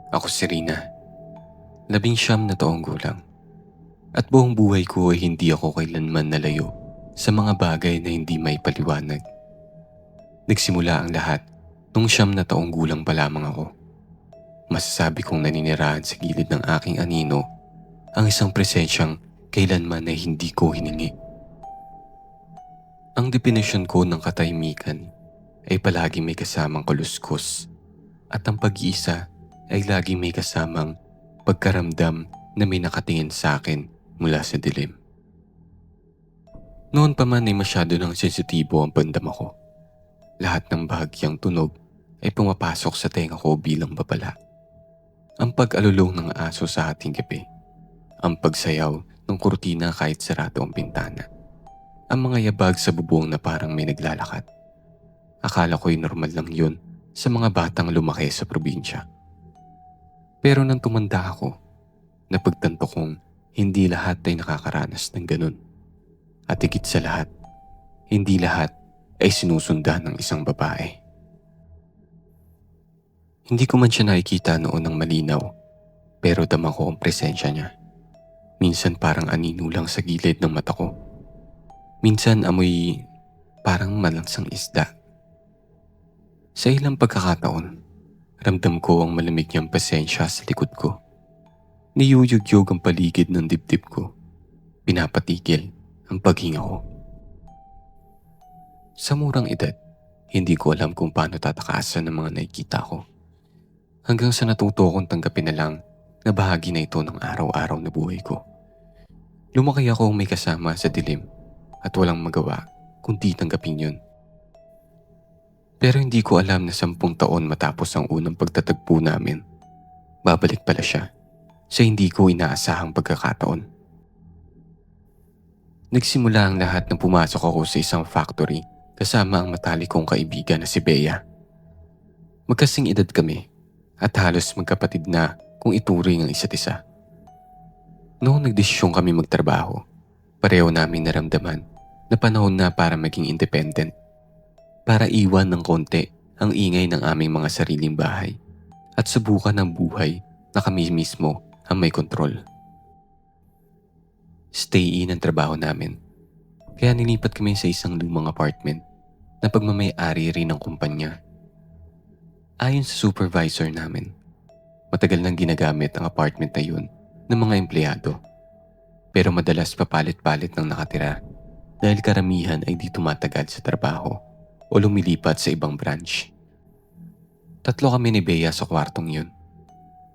Ako si Rina, 19 na taong gulang. At buong buhay ko ay hindi ako kailanman nalayo sa mga bagay na hindi may paliwanag. Nagsimula ang lahat nung 9 na taong gulang pa lamang ako. Masasabi kong naninirahan sa gilid ng aking anino ang isang presensyang kailanman ay hindi ko hiningi. Ang definisyon ko ng katahimikan ay palagi may kasamang kaluskos at ang pag-iisa ay lagi may kasamang pagkaramdam na may nakatingin sa akin mula sa dilim. Noon pa man ay masyado ng sensitibo ang bandam ko. Lahat ng bahagyang tunog ay pumapasok sa tenga ko bilang babala. Ang pag-alulong ng aso sa ating gabi, ang pagsayaw ng kurtina kahit sarado ang bintana, ang mga yabag sa bubong na parang may naglalakad. Akala ko'y normal lang yun sa mga batang lumaki sa probinsya. Pero nang tumanda ako, napagtanto kong hindi lahat ay nakakaranas ng ganun. At higit sa lahat, hindi lahat ay sinusundan ng isang babae. Hindi ko man siya nakikita noon ng malinaw, pero dama ko ang presensya niya. Minsan parang anino lang sa gilid ng mata ko. Minsan amoy parang malansang isda. Sa ilang pagkakataon, ramdam ko ang malamig niyang presensya sa likod ko. Niyuyugyog ang paligid ng dibdib ko. Pinapatigil ang paghinga ko. Sa murang edad, hindi ko alam kung paano tatakasan ng mga nakikita ko. Hanggang sa natuto kong tanggapin na lang na bahagi na ito ng araw-araw na buhay ko. Lumaki ako may kasama sa dilim at walang magawa kundi tanggapin yun. Pero hindi ko alam na 10 taon matapos ang unang pagtatagpo namin, babalik pala siya sa hindi ko inaasahang pagkakataon. Nagsimula ang lahat nang pumasok ako sa isang factory kasama ang matalikong kaibigan na si Bea. Magkasing edad kami at halos magkapatid na kung ituring ang isa't isa. Noong nagdesisyon kami magtrabaho, pareho namin naramdaman na panahon na para maging independent. Para iwan ng konti ang ingay ng aming mga sariling bahay at subukan ng buhay na kami mismo ang may kontrol. Stay-in ang trabaho namin, kaya nilipat kami sa isang lumang apartment na pagmamay-ari rin ng kumpanya. Ayon sa supervisor namin, matagal nang ginagamit ang apartment na yun ng mga empleyado, pero madalas papalit-palit ng nakatira dahil karamihan ay di tumatagal sa trabaho o lumilipat sa ibang branch. 3 kami ni Bea sa kwartong yun,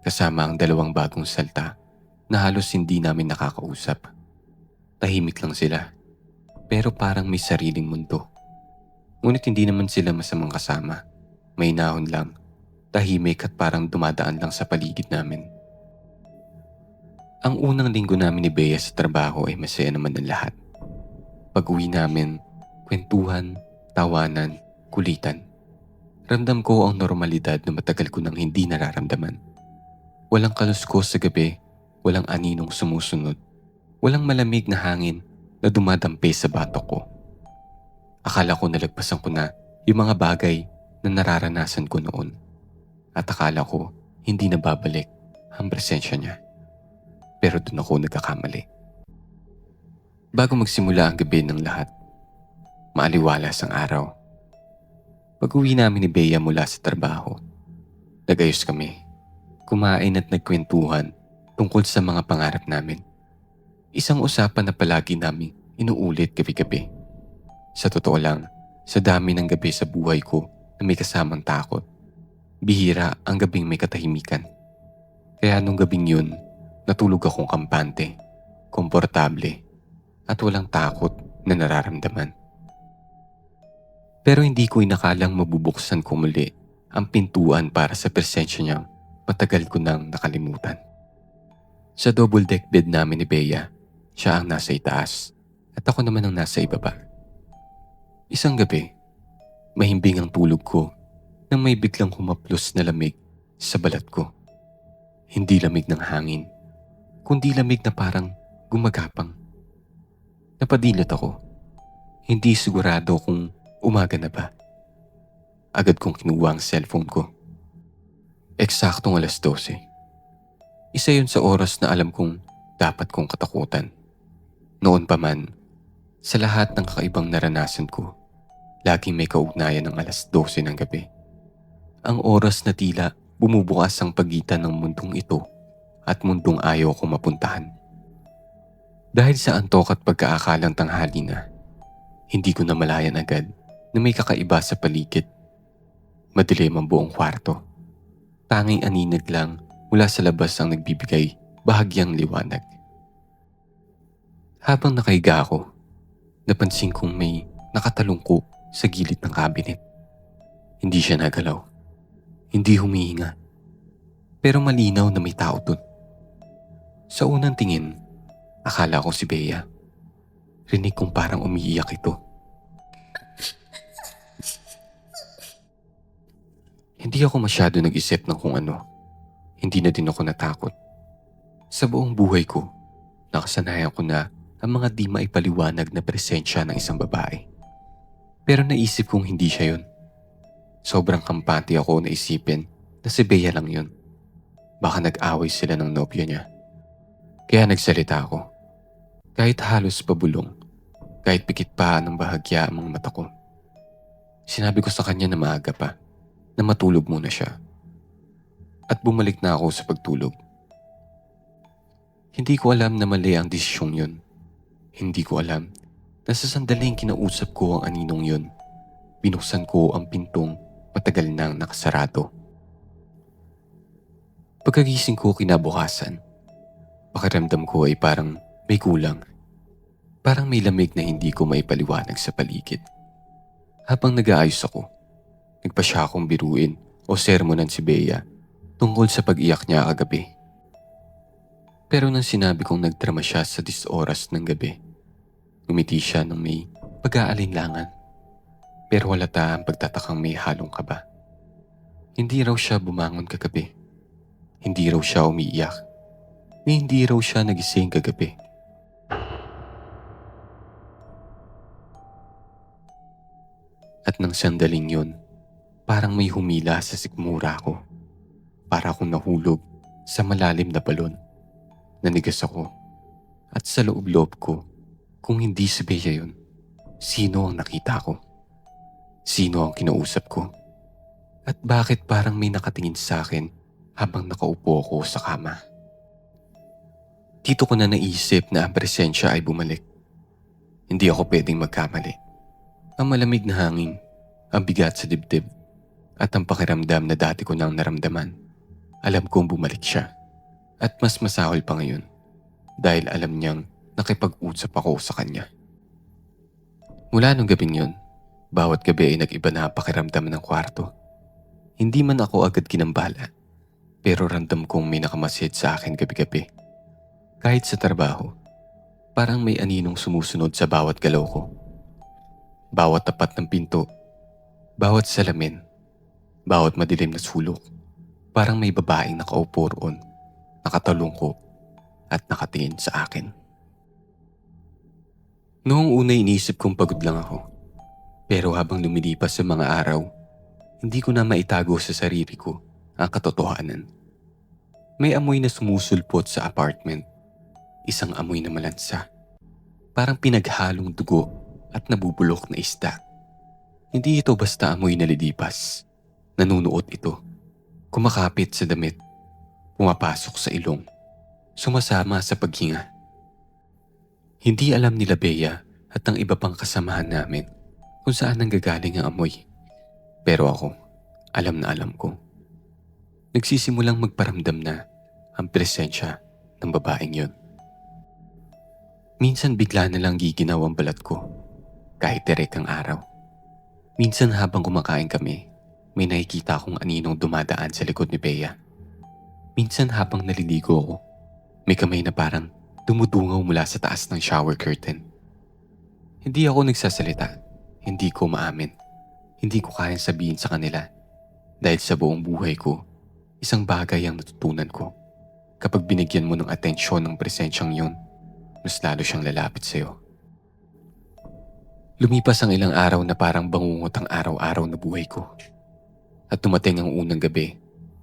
kasama ang 2 bagong salta na halos hindi namin nakakausap. Tahimik lang sila, pero parang may sariling mundo. Ngunit hindi naman sila masamang kasama. May nahon lang, tahimik at parang dumadaan lang sa paligid namin. Ang unang linggo namin ni Bea sa trabaho ay masaya naman ang lahat. Pag-uwi namin, kwentuhan, tawanan, kulitan. Ramdam ko ang normalidad na matagal ko nang hindi nararamdaman. Walang kaluskos sa gabi, walang aninong sumusunod, walang malamig na hangin na dumadampi sa batok ko. Akala ko nalagpasan ko na yung mga bagay na nararanasan ko noon. At akala ko hindi na babalik ang presensya niya. Pero doon ako nagkakamali. Bago magsimula ang gabi ng lahat, maaliwalas ang araw. Pag-uwi namin ni Bea mula sa trabaho, nagayos kami, kumain at nagkwentuhan tungkol sa mga pangarap namin. Isang usapan na palagi namin inuulit gabi-gabi. Sa totoo lang, sa dami ng gabi sa buhay ko na may kasamang takot, bihira ang gabing may katahimikan. Kaya nung gabing yun, natulog akong kampante, komportable, at walang takot na nararamdaman. Pero hindi ko inakalang mabubuksan ko muli ang pintuan para sa presensya niyang matagal ko nang nakalimutan. Sa double deck bed namin ni Bea, siya ang nasa itaas at ako naman ang nasa ibaba. Isang gabi, mahimbing ang tulog ko nang may biglang humaplos na lamig sa balat ko. Hindi lamig ng hangin, kundi lamig na parang gumagapang. Napadilat ako, hindi sigurado kung umaga na ba. Agad kong kinuha ang cellphone ko. Eksaktong 12:00. Isa yun sa oras na alam kong dapat kong katakutan. Noon pa man, sa lahat ng kakaibang naranasan ko, laging may kaugnayan ng 12:00 ng gabi. Ang oras na tila bumubukas ang pagitan ng mundong ito at mundong ayaw ko mapuntahan. Dahil sa antok at pagkaakalang tanghali na, hindi ko namalayan agad na may kakaiba sa paligid. Madilim ang buong kwarto. Tanging aninag lang mula sa labas ang nagbibigay bahagyang liwanag. Habang nakahiga ako, napansin kong may nakatalungko sa gilid ng cabinet. Hindi siya nagalaw. Hindi humihinga. Pero malinaw na may tao dun. Sa unang tingin, akala ko si Bea. Rinig kong parang umiiyak ito. Hindi ako masyado nag-isip ng kung ano. Hindi na din ako natakot. Sa buong buhay ko, nakasanayan ko na ang mga di maipaliwanag na presensya ng isang babae. Pero naisip kong hindi siya yun. Sobrang kampante ako na isipin na si Bea lang yun. Baka nag-away sila ng nobyo niya. Kaya nagsalita ako. Kahit halos pabulong, kahit pikit pa ng bahagya ang mga mata ko. Sinabi ko sa kanya na maaga pa, na matulog muna siya. At bumalik na ako sa pagtulog. Hindi ko alam na mali ang desisyong yun. Hindi ko alam na sa sandaling kinausap ko ang aninong yun, binuksan ko ang pintong matagal nang nakasarado. Pagkagising ko kinabukasan, pakiramdam ko ay parang may kulang. Parang may lamig na hindi ko maipaliwanag sa paligid. Habang nag-aayos ako, nagpa siya akong biruin o sermonan si Bea tungkol sa pag-iyak niya kagabi. Pero nang sinabi kong nagdrama siya sa 10 oras ng gabi, ngumiti siya ng may pag-aalinlangan. Pero halata ang pagtatakang may halong kaba. Hindi raw siya bumangon kagabi. Hindi raw siya umiiyak. Ni hindi raw siya nagising kagabi. At nang sandaling yun, parang may humila sa sikmura ko. Para akong nahulog sa malalim na balon. Nanigas ako. At sa loob-loob ko, kung hindi si Bea yun, sino ang nakita ko? Sino ang kinausap ko? At bakit parang may nakatingin sa akin habang nakaupo ako sa kama? Dito ko na naisip na ang presensya ay bumalik. Hindi ako pwedeng magkamali. Ang malamig na hangin, ang bigat sa dibdib, at ang pakiramdam na dati ko nang naramdaman. Alam kong bumalik siya. At mas masahol pa ngayon dahil alam niyang nakipag-usap ako sa kanya. Mula nung gabing yun, bawat gabi ay nag-iba na ang pakiramdam ng kwarto. Hindi man ako agad kinambala, pero ramdam kong may nakamasid sa akin gabi-gabi. Kahit sa trabaho, parang may aninong sumusunod sa bawat galaw ko. Bawat tapat ng pinto, bawat salamin, bawat madilim na sulok, parang may babaeng nakaupo roon, nakatalungko at nakatingin sa akin. Noong una iniisip kong pagod lang ako. Pero habang lumilipas sa mga araw, hindi ko na maitago sa sarili ko ang katotohanan. May amoy na sumusulpot sa apartment. Isang amoy na malansa. Parang pinaghalong dugo at nabubulok na isda. Hindi ito basta amoy na lilipas. Nanunuot ito. Kumakapit sa damit. Pumapasok sa ilong. Sumasama sa paghinga. Hindi alam nila Bea at ang iba pang kasamahan namin kung saan nanggagaling ang amoy. Pero ako, alam na alam ko. Nagsisimulang magparamdam na ang presensya ng babaeng yun. Minsan bigla na lang giginaw ang balat ko, kahit direk ang araw. Minsan habang kumakain kami, may nakikita akong aninong dumadaan sa likod ni Bea. Minsan habang naliligo ako, may kamay na parang dumudungaw mula sa taas ng shower curtain. Hindi ako nagsasalita, hindi ko maamin. Hindi ko kayang sabihin sa kanila dahil sa buong buhay ko, isang bagay ang natutunan ko. Kapag binigyan mo ng atensyon ng presensyang yun, mas lalo siyang lalapit sa'yo. Lumipas ang ilang araw na parang bangungot ang araw-araw na buhay ko. At dumating ang unang gabi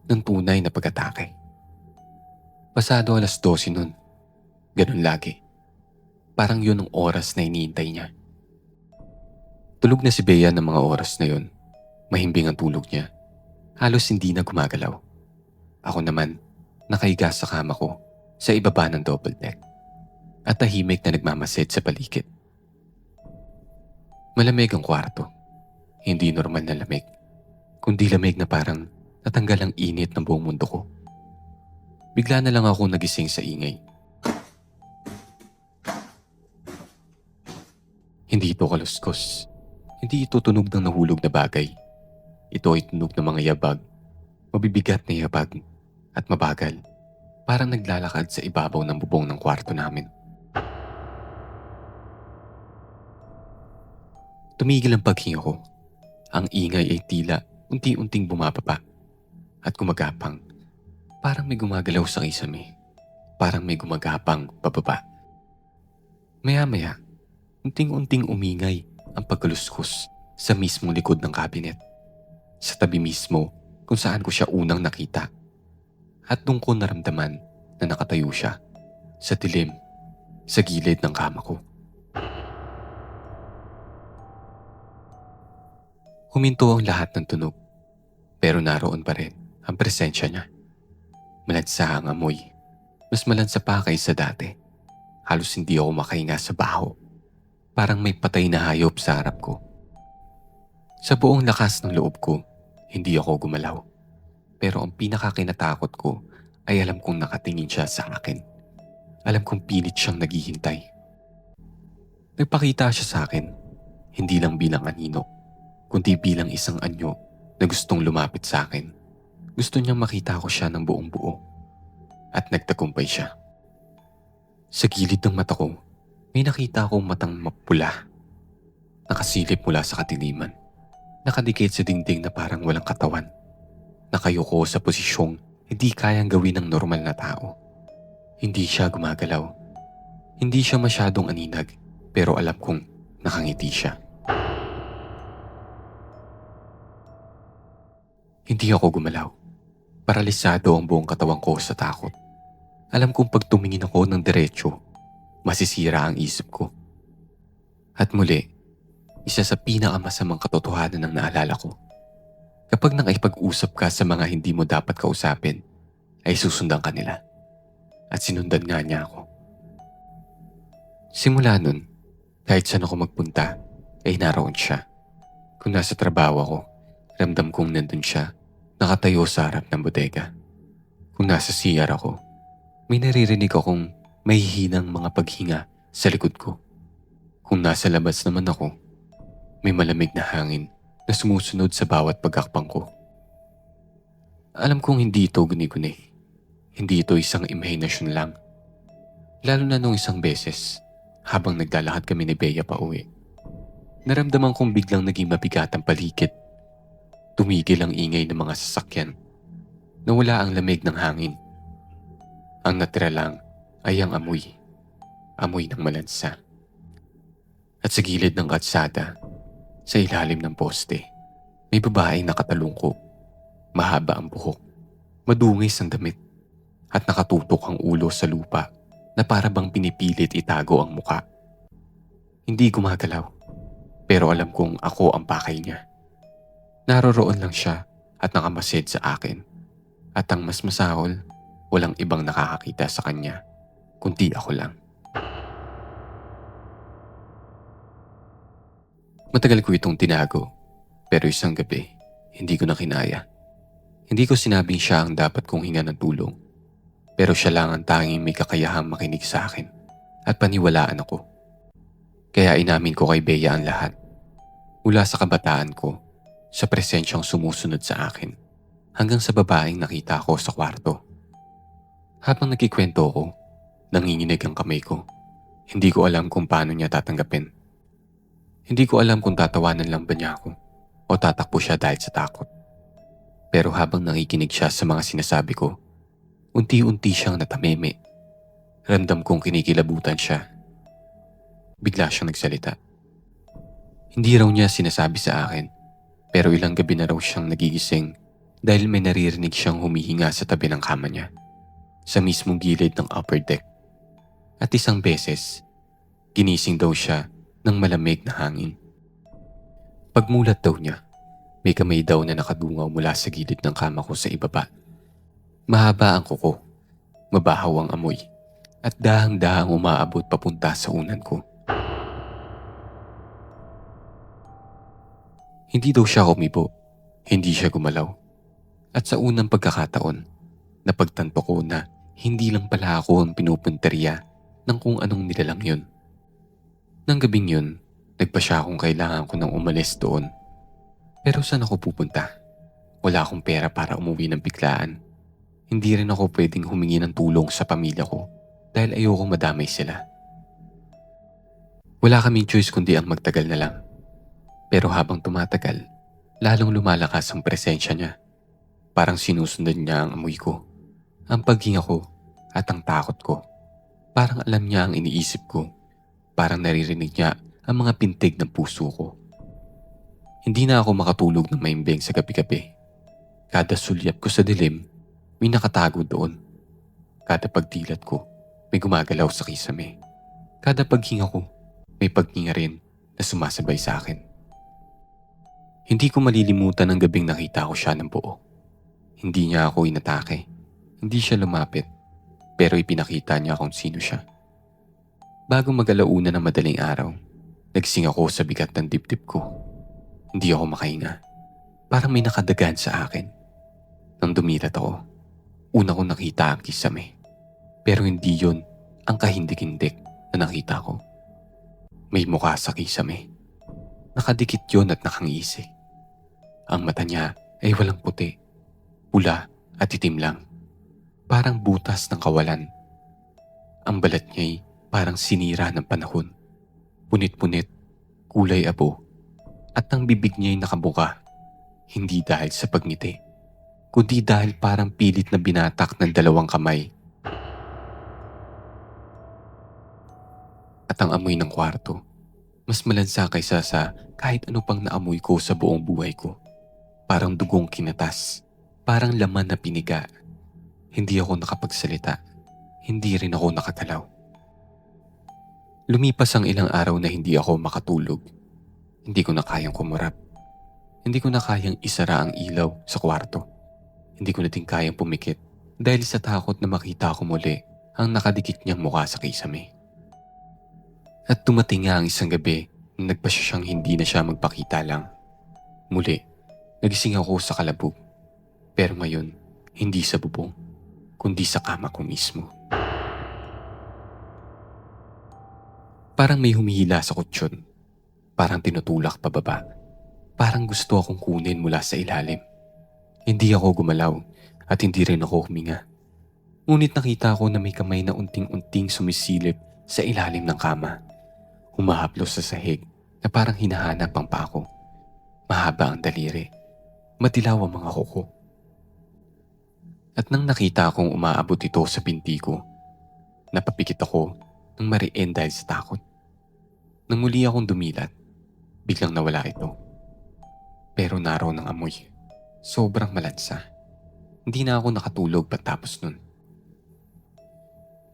ng tunay na pag-atake. Pasado 12:00 nun. Ganun lagi. Parang yun ang oras na iniintay niya. Tulog na si Bea ng mga oras na yun. Mahimbing ang tulog niya. Halos hindi na gumagalaw. Ako naman, nakahiga sa kama ko sa ibaba ng double deck at tahimik na nagmamasid sa paligid. Malamig ang kwarto. Hindi normal na lamig, kundi lamig na parang natanggal ang init ng buong mundo ko. Bigla na lang ako nagising sa ingay. Hindi ito kaluskos. Hindi ito tunog ng nahulog na bagay. Ito ay tunog ng mga yabag. Mabibigat na yabag at mabagal. Parang naglalakad sa ibabaw ng bubong ng kwarto namin. Tumigil ang paghinga ko. Ang ingay ay tila unti-unting bumababa at gumagapang. Parang may gumagalaw sa kisame. Parang may gumagapang pababa. Maya-maya, unting-unting umingay ang pagkaluskos sa mismong likod ng cabinet. Sa tabi mismo kung saan ko siya unang nakita. At doon ko naramdaman na nakatayo siya sa dilim, sa gilid ng kama ko. Huminto ang lahat ng tunog, pero naroon pa rin ang presensya niya. Malansa ang amoy. Mas malansa pa kaysa dati. Halos hindi ako makahinga sa baho. Parang may patay na hayop sa harap ko. Sa buong lakas ng loob ko, hindi ako gumalaw. Pero ang pinakakinatakot ko ay alam kong nakatingin siya sa akin. Alam kong pilit siyang naghihintay. Nagpakita siya sa akin, hindi lang bilang anino, kundi bilang isang anyo na gustong lumapit sa akin. Gusto niyang makita ko siya ng buong buo. At nagtagumpay siya. Sa gilid ng mata ko, may nakita akong matang mapula. Nakasilip mula sa kadiliman. Nakadikit sa dingding na parang walang katawan. Nakayuko sa posisyong hindi kayang gawin ng normal na tao. Hindi siya gumagalaw. Hindi siya masyadong aninag, pero alam kong nakangiti siya. Hindi ako gumalaw. Paralisado ang buong katawan ko sa takot. Alam kong pag tumingin ako ng diretsyo, masisira ang isip ko. At muli, isa sa pinakamasamang katotohanan ng naalala ko. Kapag nakipag-usap ka sa mga hindi mo dapat kausapin, ay susundan ka nila. At sinundan nga niya ako. Simula nun, kahit saan ako magpunta, ay naroon siya. Kung nasa trabaho ako, ramdam kong nandun siya, nakatayo sa harap ng bodega. Kung nasa CR ako, may naririnig akong may hihinang mga paghinga sa likod ko. Kung nasa labas naman ako, may malamig na hangin na sumusunod sa bawat pagakpang ko. Alam kong hindi ito guni-guni. Hindi ito isang imahinasyon lang. Lalo na nung isang beses, habang naglalakad kami ni Bea pa uwi. Naramdaman kong biglang naging mabigat ang paligid. Tumigil ang ingay ng mga sasakyan. Nawala ang lamig ng hangin. Ang natira lang ay ang amoy. Amoy ng malansa. At sa gilid ng kalsada, sa ilalim ng poste, may babaeng nakatalungko. Mahaba ang buhok. Madungis ang damit. At nakatutok ang ulo sa lupa na para bang pinipilit itago ang muka. Hindi gumagalaw. Pero alam kong ako ang pakay niya. Naroroon lang siya at nakamasid sa akin. At ang mas masahol, walang ibang nakakakita sa kanya, kundi ako lang. Matagal ko itong tinago, pero isang gabi, hindi ko na kinaya. Hindi ko sinabing siya ang dapat kong hinga ng tulong, pero siya lang ang tanging may kakayahang makinig sa akin at paniwalaan ako. Kaya inamin ko kay Bea ang lahat. Mula sa kabataan ko, sa presensyang sumusunod sa akin, hanggang sa babaeng nakita ko sa kwarto. Habang nagkikwento ko, nanginginig ang kamay ko. Hindi ko alam kung paano niya tatanggapin. Hindi ko alam kung tatawanan lang ba niya ako o tatakbo siya dahil sa takot. Pero habang nakikinig siya sa mga sinasabi ko, unti-unti siyang natameme. Ramdam kong kinikilabutan siya. Bigla siyang nagsalita. Hindi raw niya sinasabi sa akin, pero ilang gabi na raw siyang nagigising dahil may naririnig siyang humihinga sa tabi ng kama niya, sa mismong gilid ng upper deck. At isang beses, ginising daw siya ng malamig na hangin. Pagmulat daw niya, may kamay daw na nakadungaw mula sa gilid ng kama ko sa ibaba. Mahaba ang kuko, mabahaw ang amoy, at dahang-dahang umaabot papunta sa unan ko. Hindi daw siya kumibo, hindi siya gumalaw. At sa unang pagkakataon, napagtanto ko na hindi lang pala ako ang pinupunteriya ng kung anong nilalang yun. Nang gabing yun, nagpa siya kung kailangan ko nang umalis doon. Pero saan ako pupunta? Wala akong pera para umuwi ng biglaan. Hindi rin ako pwedeng humingi ng tulong sa pamilya ko dahil ayokong madamay sila. Wala kaming choice kundi ang magtagal na lang. Pero habang tumatagal, lalong lumalakas ang presensya niya. Parang sinusundan niya ang amoy ko, ang paghinga ko at ang takot ko. Parang alam niya ang iniisip ko. Parang naririnig niya ang mga pintig ng puso ko. Hindi na ako makatulog ng maimbing sa gabi-gabi. Kada sulyap ko sa dilim, may nakatago doon. Kada pagdilat ko, may gumagalaw sa kisame. Kada paghinga ko, may paghinga rin na sumasabay sa akin. Hindi ko malilimutan ang gabing nakita ko siya ng buo. Hindi niya ako inatake. Hindi siya lumapit. Pero ipinakita niya kung sino siya. Bago mag-alauna ng madaling araw, nagsing ako sa bigat ng dibdib ko. Hindi ako makahinga. Parang may nakadagan sa akin. Nang dumilat ako, una ko nakita ang kisame. Pero hindi yon ang kahindik-hindik na nakita ko. May mukha sa kisame. Nakadikit yon at nakangisi. Ang mata niya ay walang puti, pula at itim lang. Parang butas ng kawalan. Ang balat niya ay parang sinira ng panahon. Punit-punit, kulay abo. At ang bibig niya ay nakabuka. Hindi dahil sa pagngiti, kundi dahil parang pilit na binatak ng dalawang kamay. At ang amoy ng kwarto, mas malansa kaysa sa kahit ano pang naamoy ko sa buong buhay ko. Parang dugong kinatas, parang laman na piniga. Hindi ako nakapagsalita, hindi rin ako nakagalaw. Lumipas ang ilang araw na hindi ako makatulog. Hindi ko na kayang kumurap. Hindi ko na kayang isara ang ilaw sa kwarto. Hindi ko na din kayang pumikit dahil sa takot na makita ko muli ang nakadikit niyang mukha sa kisame. At dumating nga ang isang gabi na nagpasya siyang hindi na siya magpakita lang. Muli, nagising ako sa kalabog. Pero ngayon, hindi sa bubong, kundi sa kama ko mismo. Parang may humihila sa kutsyon. Parang tinutulak pababa. Parang gusto akong kunin mula sa ilalim. Hindi ako gumalaw at hindi rin ako huminga. Ngunit nakita ko na may kamay na unting-unting sumisilip sa ilalim ng kama. Humahaplos sa sahig na parang hinahanap ang paa ko. Mahaba ang daliri. Madilaw ang mga kuko. At nang nakita kong umaabot ito sa binti ko, napapikit ako ng mariin dahil sa takot. Nang muli akong dumilat, biglang nawala ito. Pero naroon ang amoy. Sobrang malansa. Hindi na ako nakatulog pagtapos nun.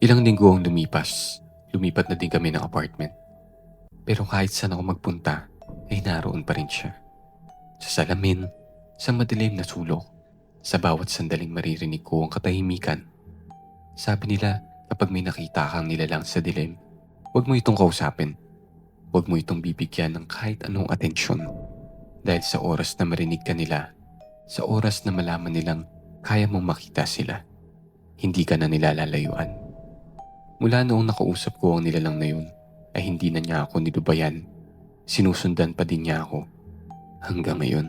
Ilang linggo ang lumipas, lumipat na din kami ng apartment. Pero kahit saan ako magpunta, ay naroon pa rin siya. Sa salamin, sa madilim na sulok, sa bawat sandaling maririnig ko ang katahimikan. Sabi nila kapag may nakita kang nilalang sa dilim, huwag mo itong kausapin. Huwag mo itong bibigyan ng kahit anong atensyon. Dahil sa oras na marinig ka nila, sa oras na malaman nilang kaya mong makita sila, hindi ka na nila lalayuan. Mula noong nakausap ko ang nilalang na yun, ay hindi na niya ako nilubayan. Sinusundan pa din niya ako hanggang ngayon.